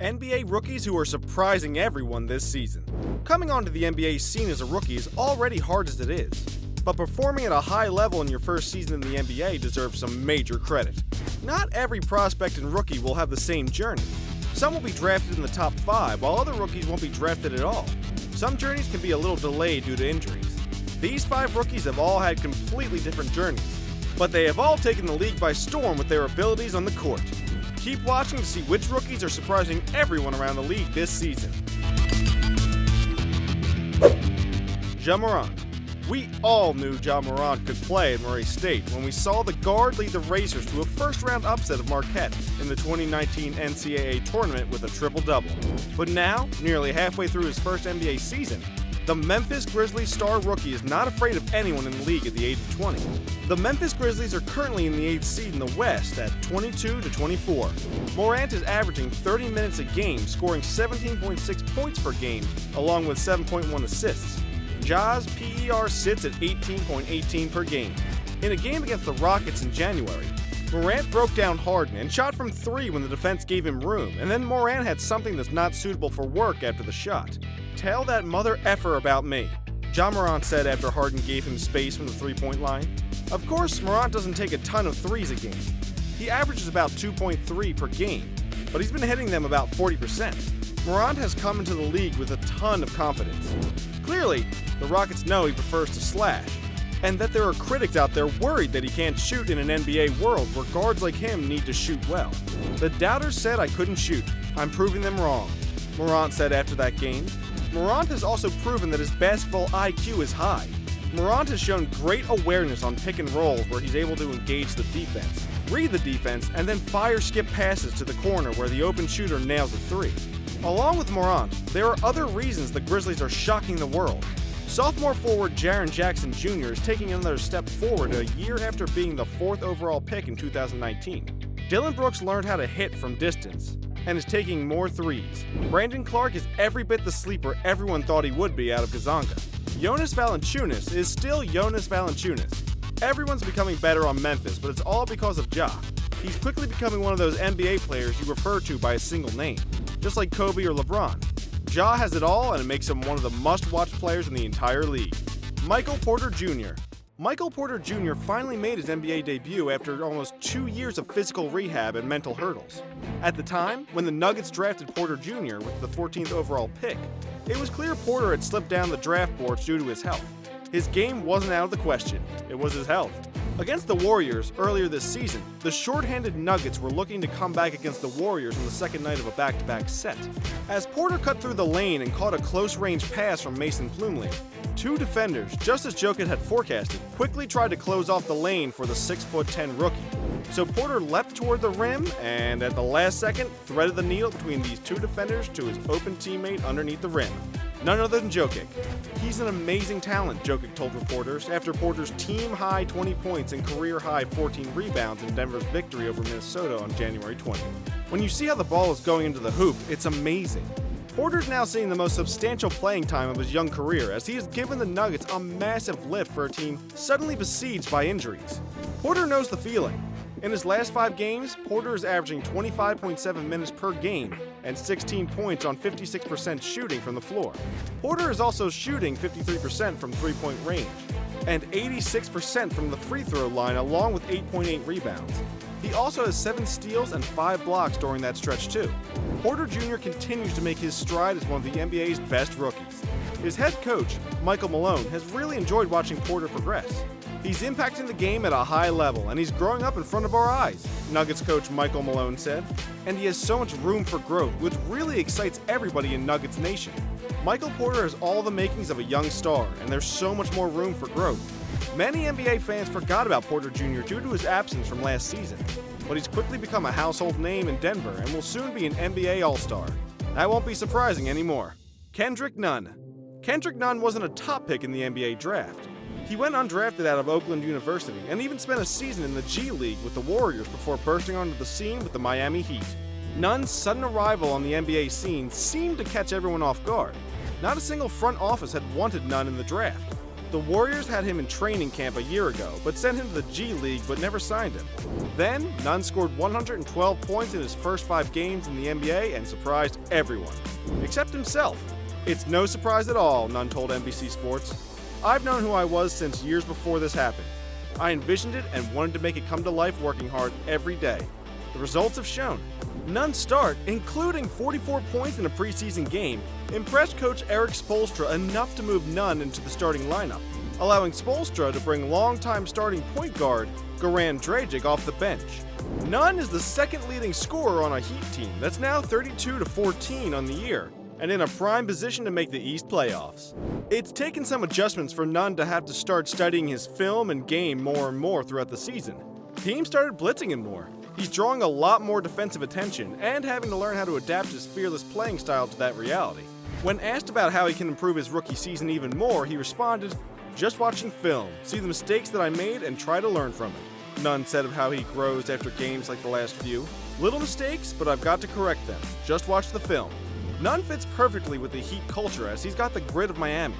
NBA rookies who are surprising everyone this season. Coming onto the NBA scene as a rookie is already hard as it is, but performing at a high level in your first season in the NBA deserves some major credit. Not every prospect and rookie will have the same journey. Some will be drafted in the top 5, while other rookies won't be drafted at all. Some journeys can be a little delayed due to injuries. These 5 rookies have all had completely different journeys, but they have all taken the league by storm with their abilities on the court. Keep watching to see which rookies are surprising everyone around the league this season. Ja Morant. We all knew Ja Morant could play at Murray State when we saw the guard lead the Racers to a first-round upset of Marquette in the 2019 NCAA tournament with a triple-double. But now, nearly halfway through his first NBA season, the Memphis Grizzlies star rookie is not afraid of anyone in the league at the age of 20. The Memphis Grizzlies are currently in the 8th seed in the West at 22-24. Morant is averaging 30 minutes a game, scoring 17.6 points per game, along with 7.1 assists. Ja's PER sits at 18.18 per game. In a game against the Rockets in January, Morant broke down Harden and shot from 3 when the defense gave him room, and then Morant had something that's not suitable for work after the shot. "Tell that mother effer about me," Ja Morant said after Harden gave him space from the three-point line. Of course, Morant doesn't take a ton of threes a game. He averages about 2.3 per game, but he's been hitting them about 40%. Morant has come into the league with a ton of confidence. Clearly, the Rockets know he prefers to slash, and that there are critics out there worried that he can't shoot in an NBA world where guards like him need to shoot well. "The doubters said I couldn't shoot. I'm proving them wrong," Morant said after that game. Morant has also proven that his basketball IQ is high. Morant has shown great awareness on pick and rolls where he's able to engage the defense, read the defense, and then fire skip passes to the corner where the open shooter nails a 3. Along with Morant, there are other reasons the Grizzlies are shocking the world. Sophomore forward Jaren Jackson Jr. is taking another step forward a year after being the 4th overall pick in 2019. Dillon Brooks learned how to hit from distance and is taking more threes. Brandon Clark is every bit the sleeper everyone thought he would be out of Kazanga. Jonas Valanciunas is still Jonas Valanciunas. Everyone's becoming better on Memphis, but it's all because of Ja. He's quickly becoming one of those NBA players you refer to by a single name, just like Kobe or LeBron. Ja has it all, and it makes him one of the must-watch players in the entire league. Michael Porter Jr. Michael Porter Jr. finally made his NBA debut after almost 2 years of physical rehab and mental hurdles. At the time, when the Nuggets drafted Porter Jr. with the 14th overall pick, it was clear Porter had slipped down the draft boards due to his health. His game wasn't out of the question, it was his health. Against the Warriors earlier this season, the short-handed Nuggets were looking to come back against the Warriors on the second night of a back-to-back set. As Porter cut through the lane and caught a close-range pass from Mason Plumlee, 2 defenders, just as Jokic had forecasted, quickly tried to close off the lane for the 6'10" rookie. So Porter leapt toward the rim and, at the last second, threaded the needle between these 2 defenders to his open teammate underneath the rim. None other than Jokic. "He's an amazing talent," Jokic told reporters after Porter's team-high 20 points and career-high 14 rebounds in Denver's victory over Minnesota on January 20th. "When you see how the ball is going into the hoop, it's amazing." Porter's now seeing the most substantial playing time of his young career as he has given the Nuggets a massive lift for a team suddenly besieged by injuries. Porter knows the feeling. In his last 5 games, Porter is averaging 25.7 minutes per game and 16 points on 56% shooting from the floor. Porter is also shooting 53% from three-point range and 86% from the free throw line, along with 8.8 rebounds. He also has 7 steals and 5 blocks during that stretch too. Porter Jr. continues to make his stride as one of the NBA's best rookies. His head coach, Michael Malone, has really enjoyed watching Porter progress. "He's impacting the game at a high level, and he's growing up in front of our eyes," Nuggets coach Michael Malone said. "And he has so much room for growth, which really excites everybody in Nuggets Nation. Michael Porter has all the makings of a young star, and there's so much more room for growth." Many NBA fans forgot about Porter Jr. due to his absence from last season, but he's quickly become a household name in Denver and will soon be an NBA All-Star. That won't be surprising anymore. Kendrick Nunn. Kendrick Nunn wasn't a top pick in the NBA draft. He went undrafted out of Oakland University and even spent a season in the G League with the Warriors before bursting onto the scene with the Miami Heat. Nunn's sudden arrival on the NBA scene seemed to catch everyone off guard. Not a single front office had wanted Nunn in the draft. The Warriors had him in training camp a year ago, but sent him to the G League but never signed him. Then, Nunn scored 112 points in his first 5 games in the NBA and surprised everyone, except himself. It's no surprise at all, Nunn told NBC Sports. I've known who I was since years before this happened. I envisioned it and wanted to make it come to life working hard every day. The results have shown. Nunn's start, including 44 points in a preseason game, impressed coach Erik Spoelstra enough to move Nunn into the starting lineup, allowing Spoelstra to bring longtime starting point guard Goran Dragic off the bench. Nunn is the second leading scorer on a Heat team that's now 32-14 on the year, and in a prime position to make the East playoffs. It's taken some adjustments for Nunn to have to start studying his film and game more and more throughout the season. Teams started blitzing him more. He's drawing a lot more defensive attention and having to learn how to adapt his fearless playing style to that reality. When asked about how he can improve his rookie season even more, he responded, "Just watching film, see the mistakes that I made and try to learn from it." Nunn said of how he grows after games like the last few. "Little mistakes, but I've got to correct them. Just watch the film." Nunn fits perfectly with the Heat culture as he's got the grit of Miami.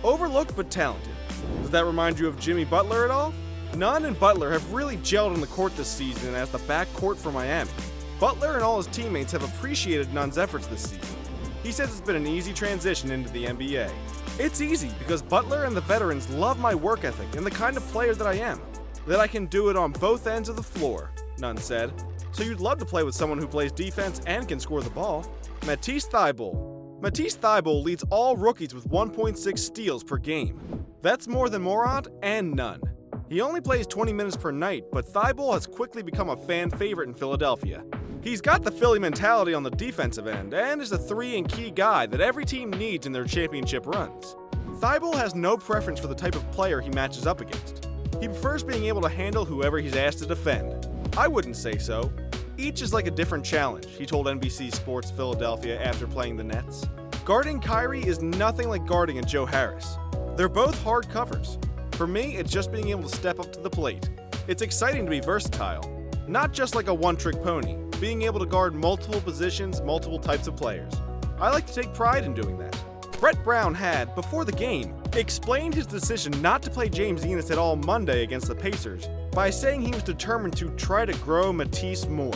Overlooked but talented. Does that remind you of Jimmy Butler at all? Nunn and Butler have really gelled on the court this season as the backcourt for Miami. Butler and all his teammates have appreciated Nunn's efforts this season. He says it's been an easy transition into the NBA. "It's easy because Butler and the veterans love my work ethic and the kind of player that I am, that I can do it on both ends of the floor," Nunn said. "So you'd love to play with someone who plays defense and can score the ball." Matisse Thybulle leads all rookies with 1.6 steals per game. That's more than Morant and Nunn. He only plays 20 minutes per night, but Thybulle has quickly become a fan favorite in Philadelphia. He's got the Philly mentality on the defensive end and is a 3 and key guy that every team needs in their championship runs. Thybulle has no preference for the type of player he matches up against. He prefers being able to handle whoever he's asked to defend. I wouldn't say so. Each is like a different challenge, he told NBC Sports Philadelphia after playing the Nets. Guarding Kyrie is nothing like guarding a Joe Harris. They're both hard covers. For me, it's just being able to step up to the plate. It's exciting to be versatile, not just like a one-trick pony, being able to guard multiple positions, multiple types of players. I like to take pride in doing that. Brett Brown had, before the game, explained his decision not to play James Ennis at all Monday against the Pacers by saying he was determined to try to grow Matisse more.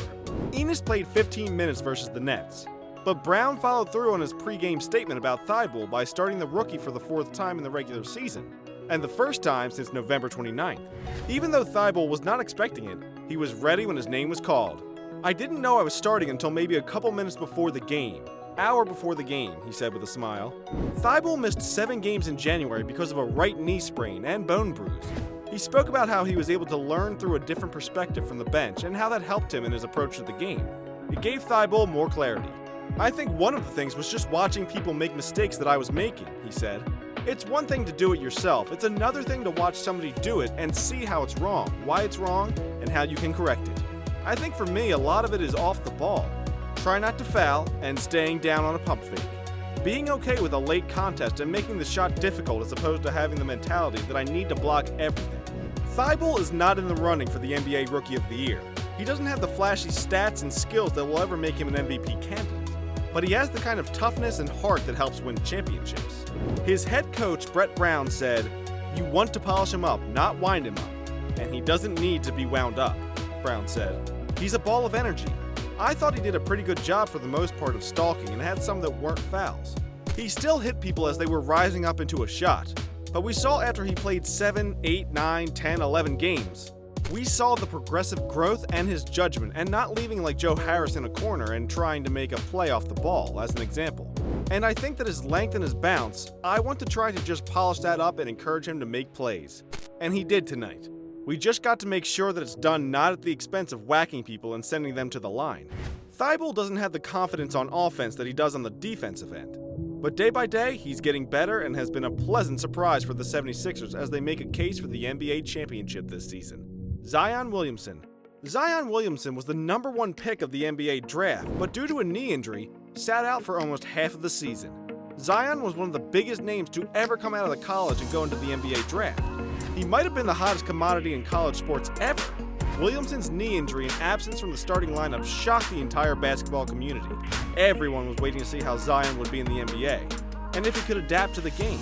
Ennis played 15 minutes versus the Nets, but Brown followed through on his pregame statement about Thybulle by starting the rookie for the 4th time in the regular season, and the first time since November 29th. Even though Thybulle was not expecting it, he was ready when his name was called. "I didn't know I was starting until maybe a couple minutes before the game. Hour before the game," he said with a smile. Thybulle missed 7 games in January because of a right knee sprain and bone bruise. He spoke about how he was able to learn through a different perspective from the bench and how that helped him in his approach to the game. It gave Thybulle more clarity. "I think one of the things was just watching people make mistakes that I was making," he said. "It's one thing to do it yourself, it's another thing to watch somebody do it and see how it's wrong, why it's wrong, and how you can correct it. I think for me, a lot of it is off the ball. Try not to foul and staying down on a pump fake. Being okay with a late contest and making the shot difficult as opposed to having the mentality that I need to block everything." Thybulle is not in the running for the NBA Rookie of the Year. He doesn't have the flashy stats and skills that will ever make him an MVP candidate, but he has the kind of toughness and heart that helps win championships. His head coach, Brett Brown, said, "You want to polish him up, not wind him up, and he doesn't need to be wound up," Brown said. "He's a ball of energy. I thought he did a pretty good job for the most part of stalking and had some that weren't fouls. He still hit people as they were rising up into a shot, but we saw after he played 7, 8, 9, 10, 11 games, we saw the progressive growth and his judgment and not leaving like Joe Harris in a corner and trying to make a play off the ball, as an example. And I think that his length and his bounce, I want to try to just polish that up and encourage him to make plays. And he did tonight. We just got to make sure that it's done not at the expense of whacking people and sending them to the line." Thybulle doesn't have the confidence on offense that he does on the defensive end. But day by day, he's getting better and has been a pleasant surprise for the 76ers as they make a case for the NBA championship this season. Zion Williamson. Zion Williamson was the number 1 pick of the NBA draft, but due to a knee injury, sat out for almost half of the season. Zion was one of the biggest names to ever come out of the college and go into the NBA draft. He might have been the hottest commodity in college sports ever. Williamson's knee injury and absence from the starting lineup shocked the entire basketball community. Everyone was waiting to see how Zion would be in the NBA. and if he could adapt to the game.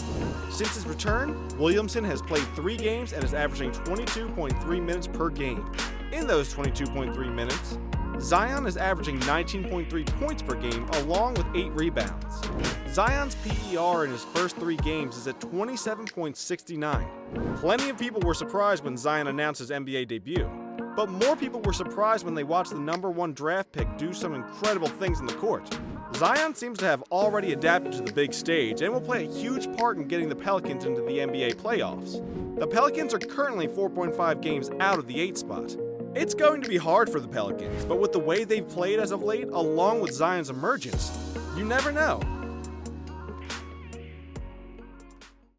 Since his return, Williamson has played 3 games and is averaging 22.3 minutes per game. In those 22.3 minutes, Zion is averaging 19.3 points per game along with 8 rebounds. Zion's PER in his first 3 games is at 27.69. Plenty of people were surprised when Zion announced his NBA debut, but more people were surprised when they watched the #1 draft pick do some incredible things in the court. Zion seems to have already adapted to the big stage and will play a huge part in getting the Pelicans into the NBA playoffs. The Pelicans are currently 4.5 games out of the 8th spot. It's going to be hard for the Pelicans, but with the way they've played as of late, along with Zion's emergence, you never know.